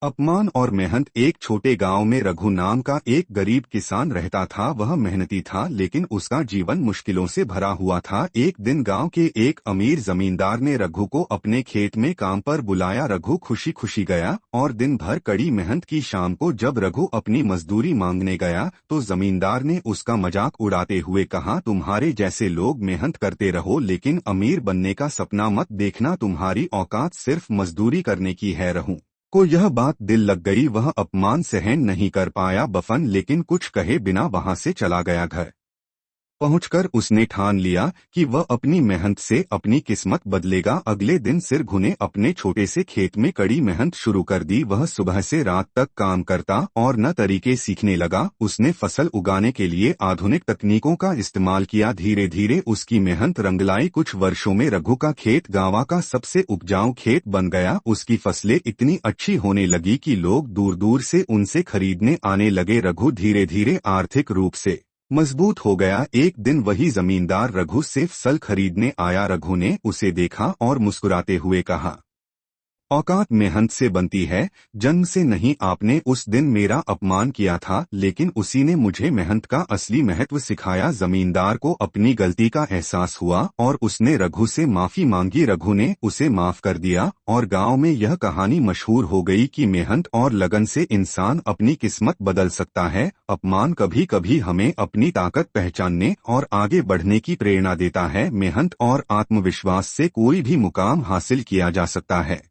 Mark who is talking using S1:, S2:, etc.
S1: अपमान और मेहनत। एक छोटे गांव में रघु नाम का एक गरीब किसान रहता था। वह मेहनती था लेकिन उसका जीवन मुश्किलों से भरा हुआ था। एक दिन गांव के एक अमीर जमींदार ने रघु को अपने खेत में काम पर बुलाया। रघु खुशी खुशी गया और दिन भर कड़ी मेहनत की। शाम को जब रघु अपनी मजदूरी मांगने गया तो जमींदार ने उसका मजाक उड़ाते हुए कहा, तुम्हारे जैसे लोग मेहनत करते रहो लेकिन अमीर बनने का सपना मत देखना। तुम्हारी औकात सिर्फ मजदूरी करने की है। रघु को यह बात दिल लग गई। वह अपमान सहन नहीं कर पाया बफन, लेकिन कुछ कहे बिना वहां से चला गया। घर पहुंचकर उसने ठान लिया कि वह अपनी मेहनत से अपनी किस्मत बदलेगा। अगले दिन सिरघु ने अपने छोटे से खेत में कड़ी मेहनत शुरू कर दी। वह सुबह से रात तक काम करता और न तरीके सीखने लगा। उसने फसल उगाने के लिए आधुनिक तकनीकों का इस्तेमाल किया। धीरे धीरे उसकी मेहनत रंग लाई। कुछ वर्षों में रघु का खेत गांव का सबसे उपजाऊ खेत बन गया। उसकी फसलें इतनी अच्छी होने लगी कि लोग दूर दूर से उनसे खरीदने आने लगे। रघु धीरे धीरे आर्थिक रूप से मजबूत हो गया। एक दिन वही जमींदार रघु से फसल खरीदने आया। रघु ने उसे देखा और मुस्कुराते हुए कहा, औकात मेहनत से बनती है, जन्म से नहीं। आपने उस दिन मेरा अपमान किया था लेकिन उसी ने मुझे मेहनत का असली महत्व सिखाया। जमींदार को अपनी गलती का एहसास हुआ और उसने रघु से माफी मांगी। रघु ने उसे माफ कर दिया और गांव में यह कहानी मशहूर हो गई कि मेहनत और लगन से इंसान अपनी किस्मत बदल सकता है। अपमान कभी कभी हमें अपनी ताकत पहचानने और आगे बढ़ने की प्रेरणा देता है। मेहनत और आत्मविश्वास से कोई भी मुकाम हासिल किया जा सकता है।